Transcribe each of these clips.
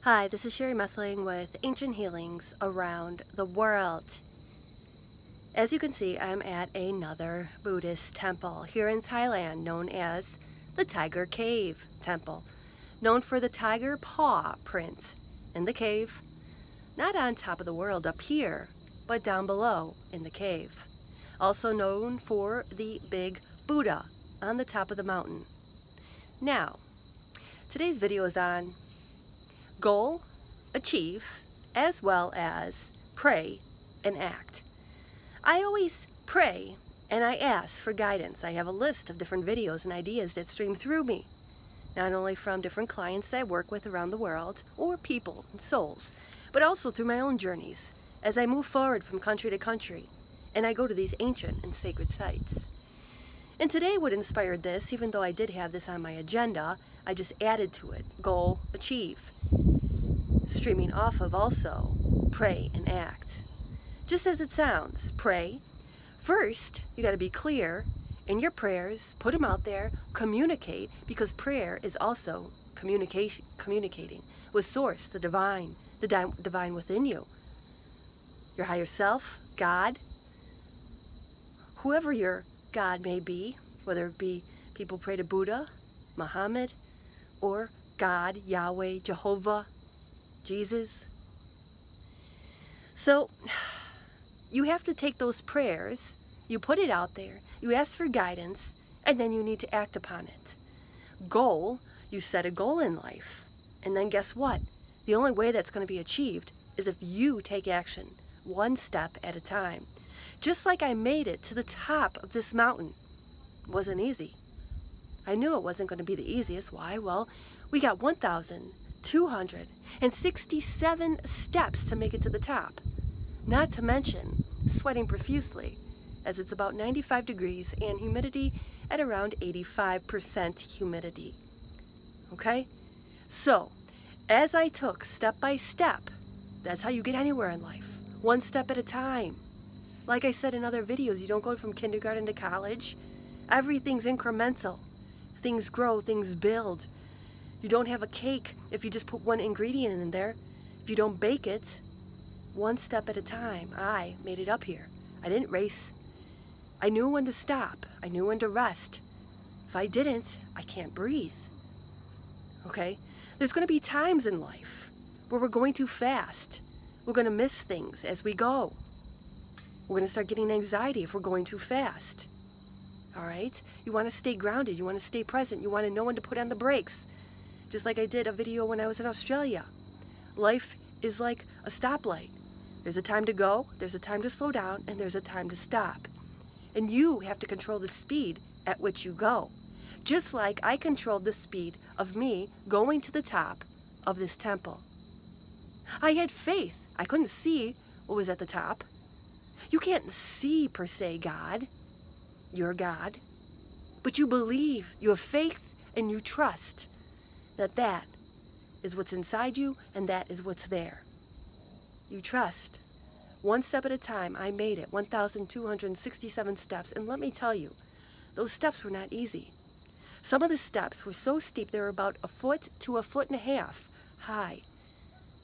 Hi, this is Sherry Methling with Ancient Healings Around the World. As you can see, I'm at another Buddhist temple here in Thailand known as the Tiger Cave Temple, known for the tiger paw print in the cave, not on top of the world up here, but down below in the cave. Also known for the big Buddha on the top of the mountain. Now, today's video is on goal, achieve, as well as pray and act. I always pray and I ask for guidance. I have a list of different videos and ideas that stream through me, not only from different clients that I work with around the world or people and souls, but also through my own journeys as I move forward from country to country and I go to these ancient and sacred sites. And today what inspired this, even though I did have this on my agenda, I just added to it, goal, achieve. Streaming off of also, pray and act. Just as it sounds, pray. First, you got to be clear in your prayers, put them out there, communicate, because prayer is also communicating with Source, the divine within you. Your higher self, God, whoever your God may be, whether it be people pray to Buddha, Muhammad, or God, Yahweh, Jehovah, Jesus. So you have to take those prayers, you put it out there, you ask for guidance, and then you need to act upon it. Goal, you set a goal in life. And then guess what? The only way that's going to be achieved is if you take action, one step at a time. Just like I made it to the top of this mountain. It wasn't easy. I knew it wasn't going to be the easiest. Why? Well, we got 1,267 steps to make it to the top. Not to mention sweating profusely, as it's about 95 degrees and humidity at around 85% humidity. Okay? So, as I took step by step, that's how you get anywhere in life. One step at a time. Like I said in other videos, you don't go from kindergarten to college. Everything's incremental. Things grow, things build. You don't have a cake if you just put one ingredient in there. If you don't bake it, one step at a time. I made it up here. I didn't race. I knew when to stop. I knew when to rest. If I didn't, I can't breathe. Okay? There's going to be times in life where we're going too fast. We're going to miss things as we go. We're going to start getting anxiety if we're going too fast. All right? You want to stay grounded. You want to stay present. You want to know when to put on the brakes. Just like I did a video when I was in Australia. Life is like a stoplight. There's a time to go, there's a time to slow down, and there's a time to stop. And you have to control the speed at which you go. Just like I controlled the speed of me going to the top of this temple. I had faith. I couldn't see what was at the top. You can't see, per se, God. You're God. But you believe, you have faith, and you trust that that is what's inside you and that is what's there. You trust. One step at a time, I made it. 1,267 steps. And let me tell you, those steps were not easy. Some of the steps were so steep, they were about 1 foot to 1.5 feet high.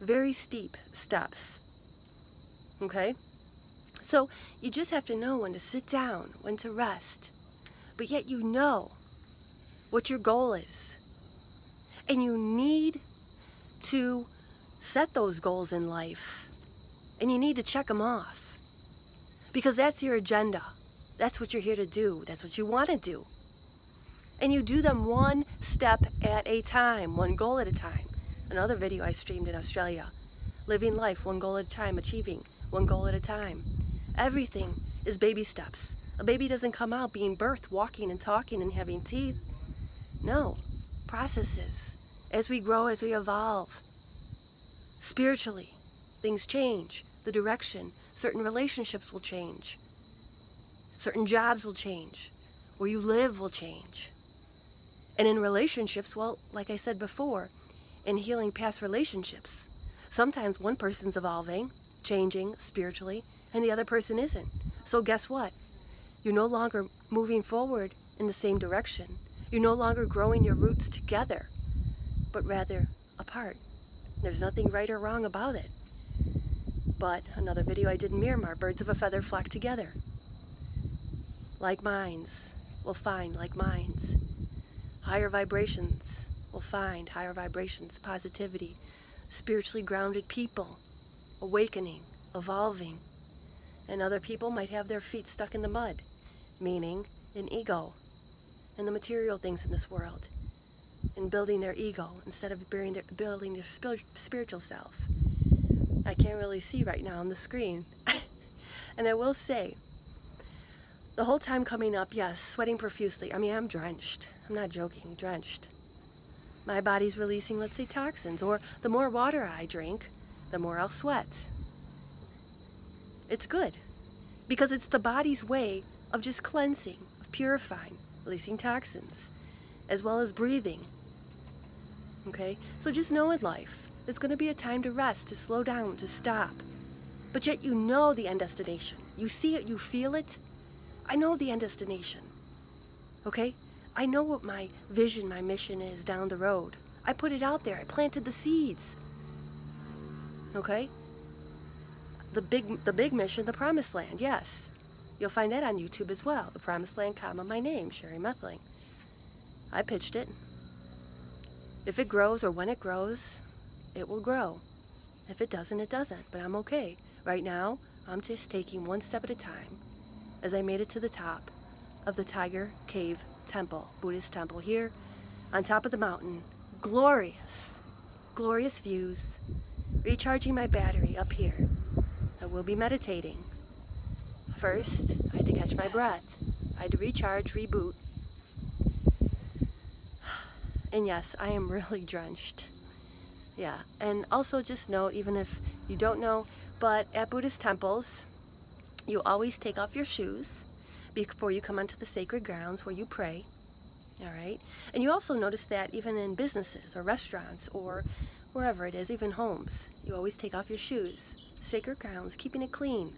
Very steep steps. Okay? So you just have to know when to sit down, when to rest. But yet you know what your goal is. And you need to set those goals in life. And you need to check them off. Because that's your agenda. That's what you're here to do. That's what you want to do. And you do them one step at a time, one goal at a time. Another video I streamed in Australia. Living life one goal at a time, achieving one goal at a time. Everything is baby steps. A baby doesn't come out being birthed, walking and talking and having teeth. No. Processes. As we grow, as we evolve. Spiritually, things change. The direction. Certain relationships will change. Certain jobs will change. Where you live will change. And in relationships, well, like I said before, in healing past relationships, sometimes one person's evolving, changing spiritually, and the other person isn't. So guess what? You're no longer moving forward in the same direction. You're no longer growing your roots together, but rather apart. There's nothing right or wrong about it. But another video I did in Miramar, birds of a feather flock together. Like minds will find like minds. Higher vibrations will find higher vibrations, positivity, spiritually grounded people, awakening, evolving. And other people might have their feet stuck in the mud, meaning in ego and the material things in this world, and building their ego instead of building their spiritual self. I can't really see right now on the screen. And I will say, the whole time coming up, yes, sweating profusely. I mean, I'm drenched. I'm not joking, drenched. My body's releasing, let's say, toxins, or the more water I drink, the more I'll sweat. It's good, because it's the body's way of just cleansing, of purifying, releasing toxins, as well as breathing. Okay? So just know in life, there's going to be a time to rest, to slow down, to stop. But yet you know the end destination. You see it, you feel it. I know the end destination. Okay? I know what my vision, my mission is down the road. I put it out there. I planted the seeds. Okay? The big mission, the promised land, yes. You'll find that on YouTube as well. The promised land, comma, my name, Sherry Methling. I pitched it. If it grows or when it grows, it will grow. If it doesn't, it doesn't. But I'm okay. Right now, I'm just taking one step at a time as I made it to the top of the Tiger Cave Temple, Buddhist temple here on top of the mountain. Glorious, glorious views. Recharging my battery up here. I will be meditating. First, I had to catch my breath. I had to recharge, reboot. And yes, I am really drenched. Yeah, and also just note, even if you don't know, but at Buddhist temples, you always take off your shoes before you come onto the sacred grounds where you pray. All right? And you also notice that even in businesses or restaurants or wherever it is, even homes, you always take off your shoes. Sacred grounds, keeping it clean.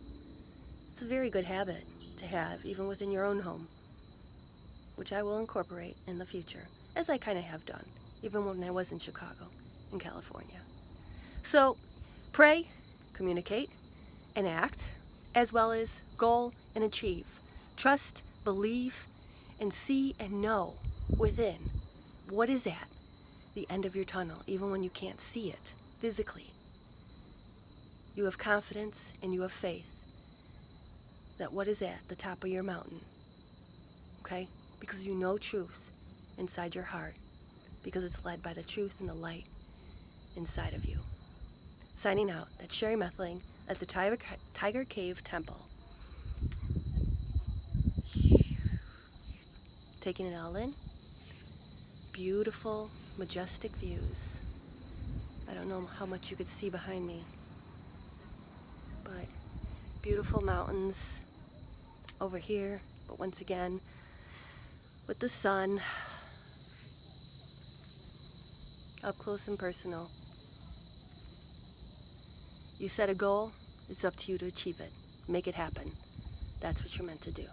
It's a very good habit to have, even within your own home, which I will incorporate in the future, as I kind of have done, even when I was in Chicago, in California. So, pray, communicate, and act, as well as goal and achieve. Trust, believe, and see and know within what is at the end of your tunnel, even when you can't see it physically. You have confidence and you have faith that what is at the top of your mountain, okay? Because you know truth inside your heart, because it's led by the truth and the light inside of you. Signing out, that's Sherry Methling at the Tiger Cave Temple. Taking it all in. Beautiful, majestic views. I don't know how much you could see behind me, but beautiful mountains over here, but once again, with the sun, up close and personal. You set a goal, it's up to you to achieve it. Make it happen. That's what you're meant to do.